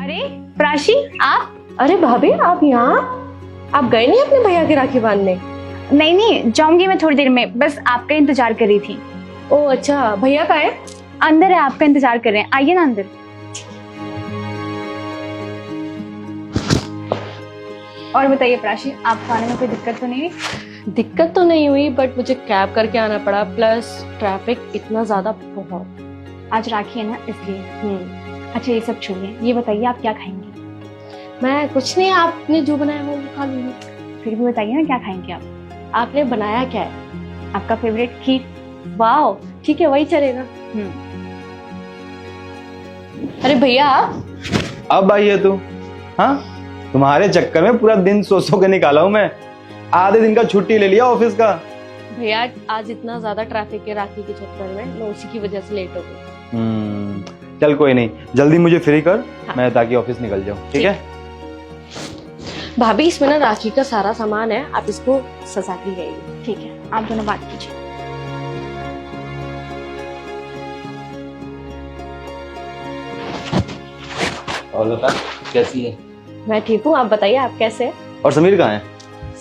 अरे प्राशी, आप? अरे भाभी आप यहाँ? आप गए नहीं अपने भैया की राखी बांधने? नहीं नहीं, जाऊंगी मैं थोड़ी देर में, बस आपका इंतजार कर रही थी। ओह अच्छा, भैया कहाँ है? अंदर है, आपका इंतजार कर रहे हैं, आइए ना अंदर। और बताइए प्राशी, आपको आने में कोई दिक्कत तो नहीं हुई? दिक्कत तो नहीं हुई, बट मुझे कैब करके आना पड़ा, प्लस ट्रैफिक इतना ज्यादा बहुत। आज राखी है ना, इसलिए। अच्छा ये सब छोड़िए, ये बताइए आप क्या खाएंगे? मैं कुछ नहीं, आपने जो बनाया वो खा लूंगी। फिर भी बताइए ना क्या खाएंगे आप? आपने बनाया क्या है? आपका फेवरेट खीर। वाह ठीक है, वही चलेगा। अरे भैया अब आई है तू? हाँ, तुम्हारे चक्कर में पूरा दिन सो के निकाला हूं मैं। आधे दिन का छुट्टी ले लिया ऑफिस का। भैया आज इतना ज्यादा ट्रैफिक है राखी के चक्कर में, मैं उसी की वजह से लेट हो गई। चल कोई नहीं, जल्दी मुझे फ्री कर। हाँ। मैं ताकि ऑफिस निकल जाऊं, ठीक है? भाभी इसमें ना राखी का सारा सामान है, आप इसको सजा के ले आइए। ठीक है, आप दोनों बात कीजिए। और बता कैसी है? मैं ठीक हूँ, आप बताइए आप कैसे हैं? और समीर कहाँ है?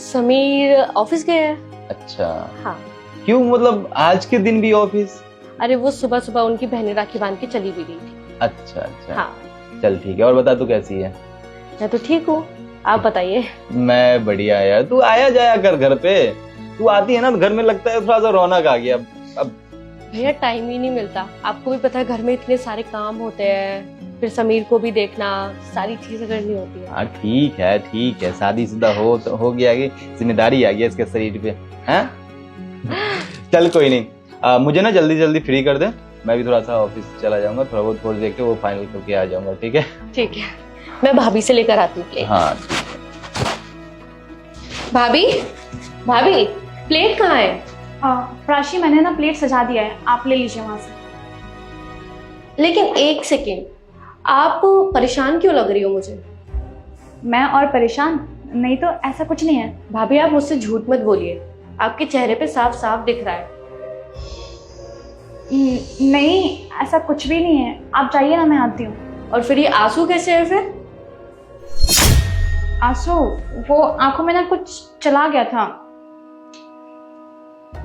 समीर ऑफिस गए हैं। अच्छा, हाँ। क्यों, मतलब आज के दिन भी ऑफिस? अरे वो सुबह सुबह उनकी बहनें राखी बांध के चली भी गई थी। अच्छा अच्छा। हाँ। चल ठीक है, और बता तू कैसी है? मैं तो ठीक हूँ, आप बताइए। मैं बढ़िया यार। तू आया जाया कर घर पे, तू आती है ना तो घर में लगता है थोड़ा सा रौनक आ गया। अब भैया टाइम ही नहीं मिलता, आपको भी पता है घर में इतने सारे काम होते हैं, फिर समीर को भी देखना, सारी चीजें करनी होती है। हाँ ठीक है, शादीशुदा हो गया कि जिम्मेदारी आ गया इसके शरीर पे। हैं? चल कोई नहीं, मुझे ना जल्दी जल्दी फ्री कर दे, मैं भी थोड़ा सा ऑफिस चला जाऊंगा, थोड़ा बहुत थोड़ी देख के वो फाइनल करके आ जाऊंगा, ठीक है? ठीक है, मैं भाभी से लेकर आती हूँ प्लेट। हाँ। भाभी भाभी प्लेट कहाँ है? प्राशी, मैंने ना प्लेट सजा दिया है, आप ले लीजिए वहां से। लेकिन एक सेकेंड, आप परेशान क्यों लग रही हो मुझे? मैं और परेशान? नहीं तो ऐसा कुछ नहीं है। भाभी आप मुझसे झूठ मत बोलिए, आपके चेहरे पे साफ साफ दिख रहा है। नहीं, ऐसा कुछ भी नहीं है, आप जाइए ना, मैं आती हूँ। और फिर ये आंसू कैसे है फिर? आंसू? वो आंखों में ना कुछ चला गया था।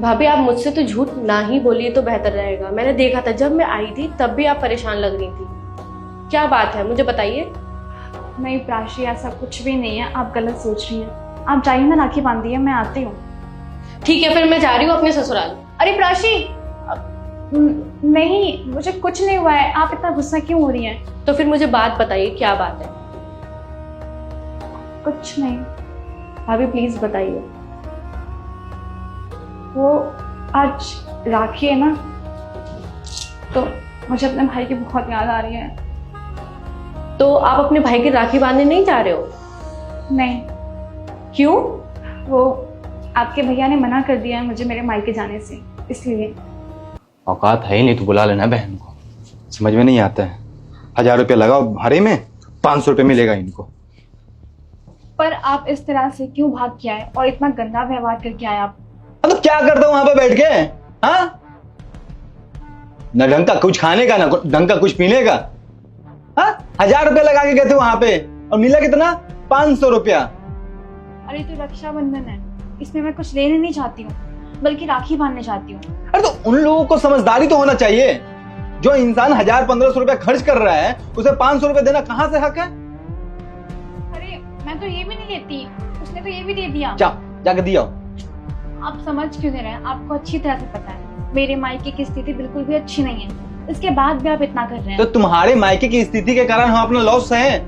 भाभी आप मुझसे तो झूठ ना ही बोलिए तो बेहतर रहेगा, मैंने देखा था जब मैं आई थी तब भी आप परेशान लग रही थी। क्या बात है मुझे बताइए। नहीं प्राशी, ऐसा कुछ भी नहीं है, आप गलत सोच रही हैं। आप जाइए ना, राखी बांधिए, मैं आती हूँ। ठीक है, फिर मैं जा रही हूँ अपने ससुराल। अरे प्राशी, नहीं, मुझे कुछ नहीं हुआ है, आप इतना गुस्सा क्यों हो रही हैं? तो फिर मुझे बात बताइए, क्या बात है? कुछ नहीं। भाभी प्लीज बताइए। वो आज राखी है ना, तो मुझे अपने भाई की बहुत याद आ रही है। तो आप अपने भाई की राखी बांधने नहीं जा रहे हो? नहीं। क्यों? वो आपके भैया ने मना कर दिया है मुझे मेरे मायके जाने से, इसलिए। औकात है ही नहीं तो बुला लेना बहन को, समझ में नहीं आता है। 1000 रुपया लगाओ भाड़े में, 500 रुपये मिलेगा इनको। पर आप इस तरह से क्यों भाग के आए और इतना गंदा व्यवहार करके आए आप? मतलब क्या करता हूँ वहां पे बैठ के? हाँ, न ढंग का कुछ खाने का, न ढंग का कुछ पीने का। हाँ, 1000 रुपया लगा के गए थे वहां पे और मिला कितना? 500 रुपया। अरे तो रक्षाबंधन है, इसमें मैं कुछ लेने नहीं चाहती हूँ, बल्कि राखी बांधने चाहती हूँ। अरे तो उन लोगों को समझदारी तो होना चाहिए। जो इंसान 1000-1500 रुपया खर्च कर रहा है उसे 500 रुपया देना कहाँ से हक है? अरे मैं तो ये भी नहीं लेती, उसने तो ये भी दे दिया। जाके दिया। आप समझ क्यों नहीं रहे हैं? आपको अच्छी तरह से पता है मेरे मायके की स्थिति बिल्कुल भी अच्छी नहीं है, इसके बाद भी आप इतना कर रहे हैं। तो तुम्हारे मायके की स्थिति के कारण हम अपना लॉस है।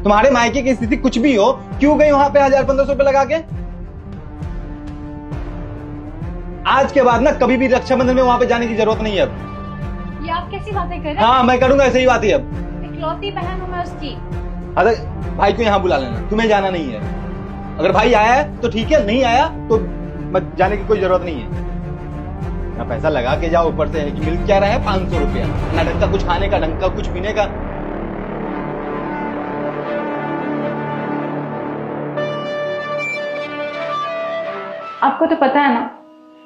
तुम्हारे मायके की स्थिति कुछ भी हो, क्यों गई वहां पे 1000-1500 रुपये लगा के? आज के बाद ना कभी भी रक्षाबंधन में वहां पे जाने की जरूरत नहीं है अब। ये आप कैसी बातें कर रहे हैं? हाँ मैं करूंगा, ऐसे ही बात है अब। इकलौती बहन हूँ मैं उसकी। अरे भाई को यहाँ बुला लेना, तुम्हें जाना नहीं है। अगर भाई आया है तो ठीक है, नहीं आया तो मत जाने की कोई जरूरत नहीं है। ना पैसा लगा के जाओ, ऊपर से कि मिल क्या रहा है 500 रुपया, ना ढंग का कुछ खाने का, ढंग का कुछ पीने का। आपको तो पता है ना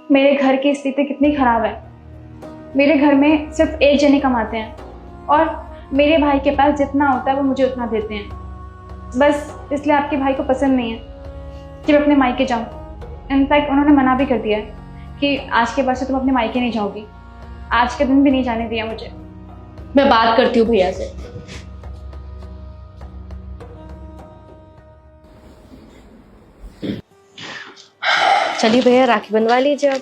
मेरे घर की स्थिति कितनी खराब है। मेरे घर में सिर्फ एक जने कमाते हैं और मेरे भाई के पास जितना होता है वो मुझे उतना देते हैं, बस इसलिए आपके भाई को पसंद नहीं है कि मैं अपने मायके जाऊँ। इनफैक्ट उन्होंने मना भी कर दिया है कि आज के बाद से तुम अपने मायके नहीं जाओगी। आज के दिन भी नहीं जाने दिया मुझे। मैं बात करती हूँ भैया से। चलिए भैया राखी बनवा लीजिए अब।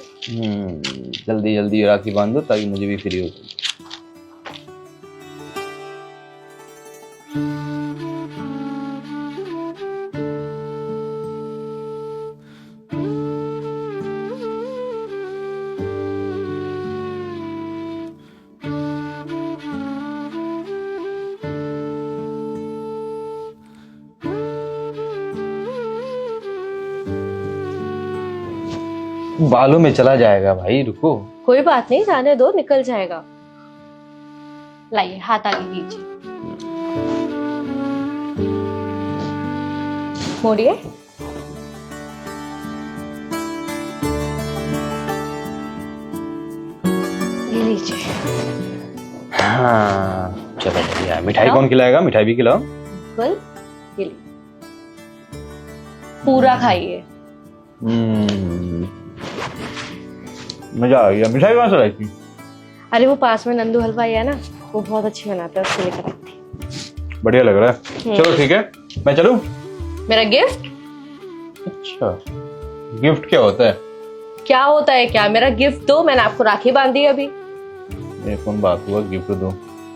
जल्दी जल्दी राखी बांध दो ताकि मुझे भी फ्री हो जाए। बालों में चला जाएगा भाई, रुको। कोई बात नहीं, जाने दो, निकल जाएगा। लाइए हाथ आगे कीजिए, मोड़िए। ये लीजिए। हाँ चलो बढ़िया। मिठाई कौन खिलाएगा? मिठाई भी खिलाओ। बिल्कुल, ये लीजिए, पूरा खाइए। मजा आ गया। मिठाई कहाँ से लाई थी? अरे वो पास में नंदू हलवाई है ना, वो बहुत अच्छी बनाता है, उसको लेकर आई थी। बढ़िया लग रहा है। चलो ठीक है, मैं चलूं? मेरा गिफ्ट? अच्छा, गिफ्ट क्या होता है? क्या होता है क्या? मेरा गिफ्ट दो, मैंने आपको राखी बांधी अभी। ये कौन बात हुआ गिफ्ट दो?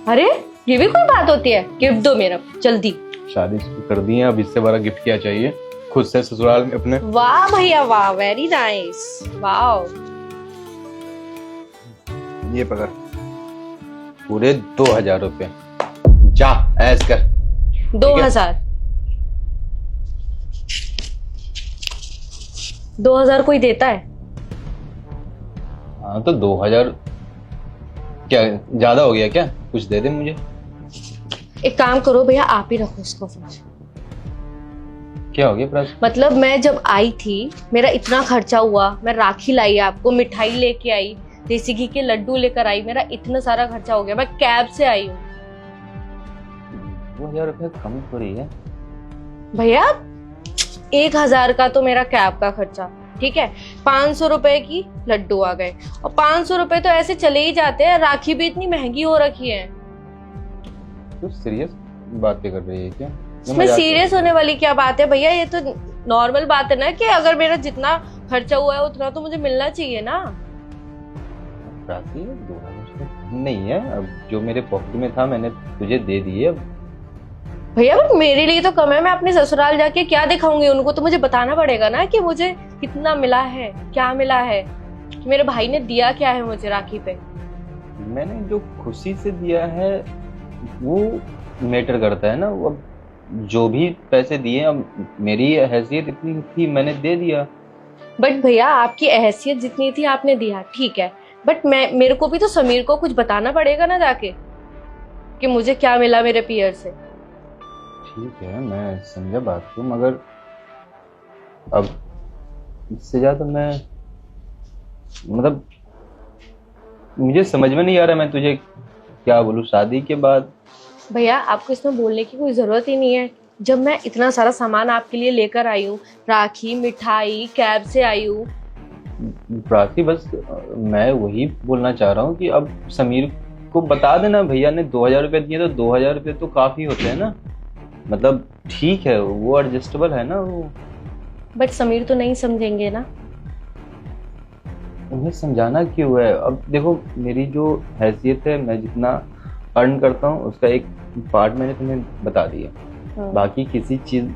अरे ये भी कोई बात होती है? गिफ्ट दो मेरा जल्दी। शादी कर दी है, अब इससे बड़ा गिफ्ट क्या चाहिए? खुद से ससुराल में अपने। वाह भैया वाह, वेरी नाइस, वाह। ये पकड़, पूरे 2000 रुपए। जा ऐस कर। 2000? 2000 कोई देता है? हाँ तो 2000 क्या ज्यादा हो गया क्या? कुछ दे दे मुझे। एक काम करो भैया, आप ही रखो इसको फिर। क्या हो गया प्राची? मतलब मैं जब आई थी मेरा इतना खर्चा हुआ, मैं राखी लाई आपको, मिठाई लेके आई, देसी घी के लड्डू लेकर आई, मेरा इतना सारा खर्चा हो गया। मैं कैब से आई हूँ। 2000 रुपए कम थोड़ी है भैया। 1000 का तो मेरा कैब का खर्चा, ठीक है। 500 रुपए की लड्डू आ गए, और 500 रुपए तो ऐसे चले ही जाते हैं। राखी भी इतनी महंगी हो रखी है। तो सीरियस बातें कर रही है क्या? इसमें सीरियस होने वाली क्या बात है भैया? ये तो नॉर्मल बात है ना कि अगर मेरा जितना खर्चा हुआ है उतना तो मुझे मिलना चाहिए ना। प्राची 2000 नहीं है, अब जो मेरे पॉकेट में था मैंने तुझे दे दिए। अब भैया बट मेरे लिए तो कम है। मैं अपने ससुराल जाके क्या दिखाऊंगी उनको? तो मुझे बताना पड़ेगा ना कि मुझे कितना मिला है, क्या मिला है, कि मेरे भाई ने दिया क्या है मुझे राखी पे। मैंने जो खुशी से दिया है वो मैटर करता है ना। वो अब जो भी पैसे दिए, अब मेरी हैसियत इतनी थी मैंने दे दिया। बट भैया आपकी हैसियत जितनी थी आपने दिया, ठीक है, बट मेरे को भी तो समीर को कुछ बताना पड़ेगा ना जाके कि मुझे क्या मिला मेरे पियर से। ठीक है मैं समझा बात को, मगर अब इससे ज्यादा मैं मतलब मुझे समझ में नहीं आ रहा मैं तुझे क्या बोलूं शादी के बाद। भैया आपको इसमें बोलने की कोई जरूरत ही नहीं है। जब मैं इतना सारा सामान आपके लिए लेकर आई हूँ, राखी, मिठाई, कैब से आई हूँ। प्राची बस मैं वही बोलना चाह रहा हूँ कि अब समीर को बता देना भैया ने 2000 रुपये दिए, तो 2000 रुपये तो काफी होते हैं ना। मतलब ठीक है वो एडजस्टेबल है ना वो। बट समीर तो नहीं समझेंगे ना। उन्हें समझाना क्यों है? अब देखो मेरी जो हैसियत है, मैं जितना अर्न करता हूँ उसका एक पार्ट मैंने तुम्हें बता दिया। बाकी किसी चीज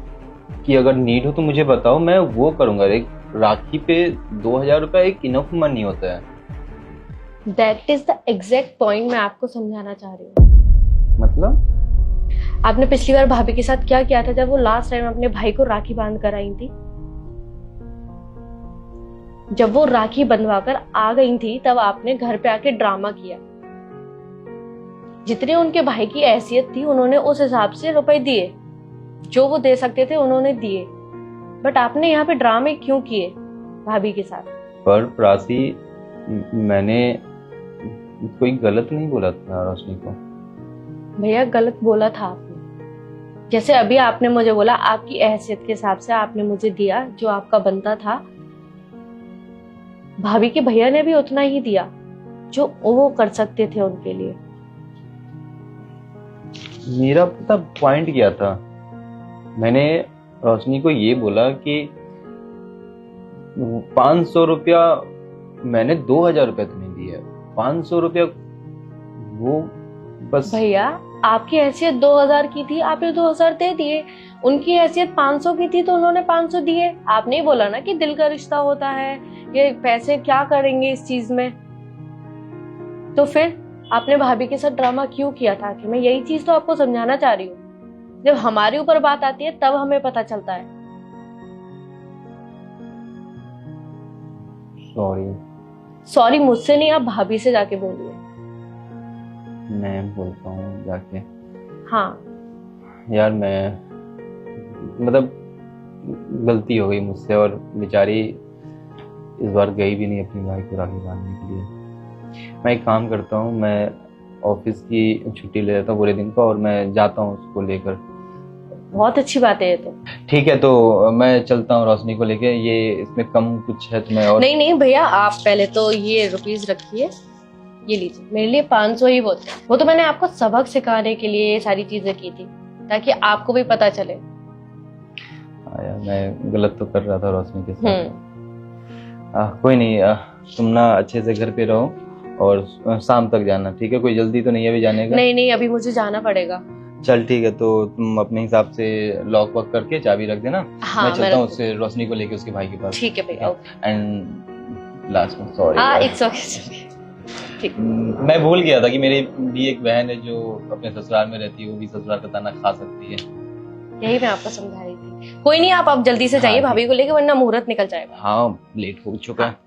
की अगर नीड हो तो मुझे बताओ, मैं वो करूंगा। एक राखी पे 2000 रुपये एक इनफ मनी होता है। That is the exact point मैं आपको समझाना चाह रही हूँ। मतलब आपने पिछली बार भाभी के साथ क्या किया था जब वो लास्ट टाइम अपने भाई को राखी बांध कर आई थी? जब वो राखी बंधवा कर आ गई थी तब आपने घर पे आके ड्रामा किया। जितने उनके भाई की हैसियत थी उन्होंने उस हिसाब से रुपए दिए, जो वो दे सकते थे उन्होंने दिए। बट आपने यहाँ पे ड्रामे क्यों किए भाभी के साथ? पर प्राची मैंने कोई गलत नहीं बोला था रोशनी को। भैया गलत बोला था आपने। जैसे अभी आपने मुझे बोला आपकी हैसियत के हिसाब से आपने मुझे दिया जो आपका बनता था, भाभी के भैया ने भी उतना ही दिया जो वो कर सकते थे उनके लिए। मेरा पता पॉइंट क्या था, मैंने रोशनी को ये बोला कि 500 रुपया मैंने 2000 रुपया तुम्हें दिया, 500 रुपया वो बस। भैया आपकी हैसियत 2000 की थी, आपने 2000 दे दिए। उनकी हैसियत 500 की थी तो उन्होंने 500 दिए। आपने ही बोला ना कि दिल का रिश्ता होता है, ये पैसे क्या करेंगे इस चीज में। तो फिर आपने भाभी के साथ ड्रामा क्यों किया था? कि मैं यही चीज तो आपको समझाना चाह रही हूँ। जब हमारे ऊपर बात आती है तब हमें पता चलता है। सॉरी मुझसे नहीं, आप भाभी से जाके बोलिए। मैं बोलता हूँ जाके। हाँ यार मैं मतलब गलती हो गई मुझसे, और बेचारी इस बार गई भी नहीं अपनी भाई को राखी बांधने के लिए। मैं एक काम करता हूँ, मैं ऑफिस की छुट्टी ले लेता हूँ पूरे दिन का और मैं जाता हूँ उसको लेकर। बहुत अच्छी बात है ये तो। ठीक है, तो मैं चलता हूँ रोशनी को लेके। ये इसमें कम कुछ है तो मैं और नहीं भैया, आप पहले तो ये रुपीस रखिए, ये लीजिए। मेरे लिए 500 ही बहुत है। वो तो मैंने आपको सबक सिखाने के लिए ये सारी चीजें की थी ताकि आपको भी पता चले। यार मैं गलत तो कर रहा था रोशनी के साथ। कोई नहीं, तुम ना अच्छे से घर पे रहो और शाम तक जाना, ठीक है? कोई जल्दी तो नहीं है अभी जाने का? नहीं अभी मुझे जाना पड़ेगा। चल ठीक है, तो तुम अपने हिसाब से लॉक वॉक करके चाबी रख देना। हाँ, मैं चलता हूँ उससे रोशनी को लेके उसके भाई के पास। ठीक है भैया। एंड लास्ट में सॉरी, इट्स ओके। ठीक। मैं भूल गया था कि मेरी भी एक बहन है जो अपने ससुराल में रहती है, वो भी ससुराल का ताना खा सकती है। यही मैं आपको समझा रही थी। कोई नहीं, आप अब जल्दी से जाइए हाँ, भाभी को लेके, वरना मुहूर्त निकल जाएगा। हाँ लेट हो चुका है।